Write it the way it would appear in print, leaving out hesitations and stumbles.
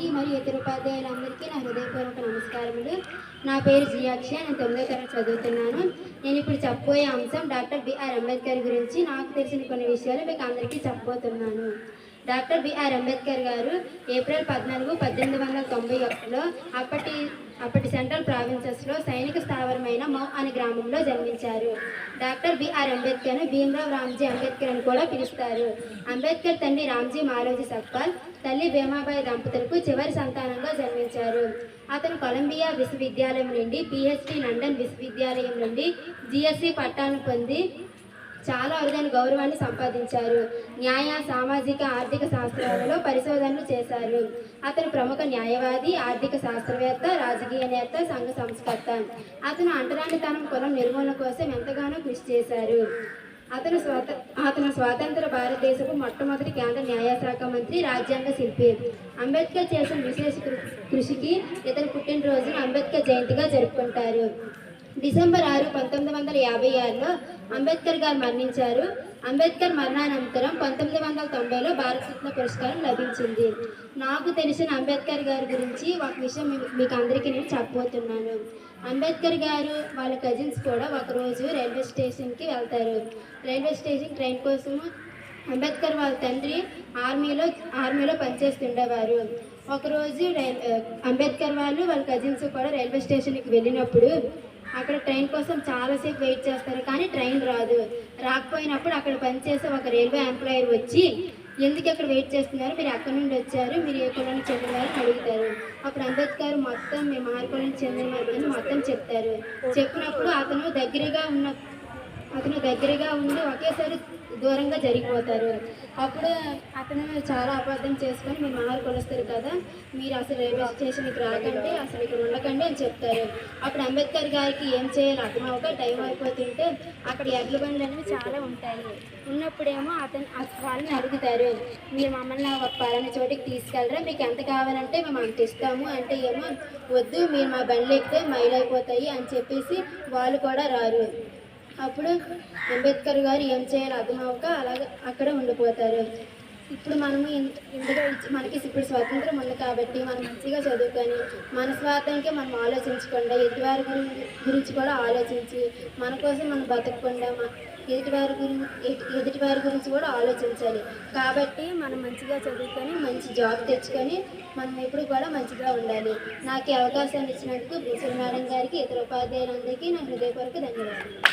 గారికి మరియు ఇతర ఉపాధ్యాయులందరికీ నా హృదయపూర్వక నమస్కారములు. నా పేరు జియాక్ష. నేను 9వ తరగతి చదువుతున్నాను. నేను ఇప్పుడు చెప్పబోయే అంశం డాక్టర్ బిఆర్ అంబేద్కర్ గురించి నాకు తెలిసిన కొన్ని విషయాలు మీకు అందరికీ చెప్పబోతున్నాను. డాక్టర్ బిఆర్ అంబేద్కర్ గారు ఏప్రిల్ 14, 1891లో అప్పటి సెంట్రల్ ప్రావిన్సెస్లో సైనిక స్థావరమైన మౌ అనే గ్రామంలో జన్మించారు. డాక్టర్ బిఆర్ అంబేద్కర్ను భీమ్రావ్ రామ్జీ అంబేద్కర్ అని కూడా పిలుస్తారు. అంబేద్కర్ తండ్రి రామ్జీ మాలోజీ సక్పాల్, తల్లి భీమాబాయి దంపతులకు చివరి సంతానంగా జన్మించారు. అతను కొలంబియా విశ్వవిద్యాలయం నుండి పిహెచ్డి, లండన్ విశ్వవిద్యాలయం నుండి జిఎస్సి పట్టాను పొంది చాలా అరుదైన గౌరవాన్ని సంపాదించారు. న్యాయ, సామాజిక, ఆర్థిక శాస్త్రాలలో పరిశోధనలు చేశారు. అతను ప్రముఖ న్యాయవాది, ఆర్థిక శాస్త్రవేత్త, రాజకీయ నేత, సంఘ సంస్కర్త. అతను అంటరానితనం, కులం నిర్మూలన కోసం ఎంతగానో కృషి చేశారు. అతను స్వాతంత్ర భారతదేశపు మొట్టమొదటి కేంద్ర న్యాయశాఖ మంత్రి, రాజ్యాంగ శిల్పి. అంబేద్కర్ చేసిన విశేష కృషికి ఇతని పుట్టినరోజును అంబేద్కర్ జయంతిగా జరుపుకుంటారు. డిసెంబర్ 6, 1956లో అంబేద్కర్ గారు మరణించారు. అంబేద్కర్ మరణానంతరం 1990లో భారతరత్న పురస్కారం లభించింది. నాకు తెలిసిన అంబేద్కర్ గారి గురించి ఒక విషయం మీకు అందరికీ నేను చెప్పబోతున్నాను. అంబేద్కర్ గారు వాళ్ళ కజిన్స్ కూడా ఒకరోజు రైల్వే స్టేషన్కి వెళ్తారు. రైల్వే స్టేషన్ ట్రైన్ కోసము అంబేద్కర్ వాళ్ళ తండ్రి ఆర్మీలో పనిచేస్తుండేవారు. ఒకరోజు అంబేద్కర్ వాళ్ళ కజిన్స్ కూడా రైల్వే స్టేషన్కి వెళ్ళినప్పుడు అక్కడ ట్రైన్ కోసం చాలాసేపు వెయిట్ చేస్తారు, కానీ ట్రైన్ రాదు. రాకపోయినప్పుడు అక్కడ పనిచేసే ఒక రైల్వే ఎంప్లాయర్ వచ్చి, ఎందుకు అక్కడ వెయిట్ చేస్తున్నారు, మీరు ఎక్కడి నుండి వచ్చారు, మీరు ఏ కులానికి చెందినారు అని అడుగుతారు. అప్పుడు అంబేద్కర్ మొత్తం మేము ఆర్కులానికి చెందిన అని మొత్తం చెప్తారు. చెప్పినప్పుడు అతను దగ్గరగా ఉండి ఒకేసారి దూరంగా జరిగిపోతారు. అప్పుడు అతను చాలా అబద్ధం చేసుకొని, మీరు మహారు కొలుస్తారు కదా, మీరు అసలు రైల్వే స్టేషన్కి రాకండి, అసలు ఇక్కడ ఉండకండి అని చెప్తారు. అప్పుడు అంబేద్కర్ గారికి ఏం చేయాలి అర్థం అవ్వక టైం అయిపోతుంటే అక్కడ ఎడ్ల బండ్లు అనేవి చాలా ఉంటాయి. ఉన్నప్పుడేమో వాళ్ళని అడుగుతారు, మీరు మమ్మల్ని ఒక పలానా చోటికి తీసుకెళ్ళరా, మీకు ఎంత కావాలంటే మేము అంత ఇస్తాము అంటే ఏమో వద్దు, మీరు మా బండ్లు ఎక్కితే మైలు అయిపోతాయి అని చెప్పేసి వాళ్ళు కూడా రారు. అప్పుడు అంబేద్కర్ గారు ఏం చేయాలో అర్థం అవ్వక అలాగే అక్కడ ఉండిపోతారు. ఇప్పుడు మనము మనకి ఇప్పుడు స్వాతంత్రం ఉంది కాబట్టి మనం మంచిగా చదువుకొని మన స్వార్థానికే మనం ఆలోచించకుండా ఎదుటివారి గురించి కూడా ఆలోచించి మన కోసం మనం బతకకుండా ఎదుటివారి గురించి కూడా ఆలోచించాలి. కాబట్టి మనం మంచిగా చదువుకొని మంచి జాబ్ తెచ్చుకొని మనం ఎప్పుడు కూడా మంచిగా ఉండాలి. నాకు ఈ అవకాశాన్ని ఇచ్చినందుకు ప్రిన్సిపల్ మేడం గారికి, ఇతర ఉపాధ్యాయులందరికీ నా హృదయపూర్వక ధన్యవాదాలు.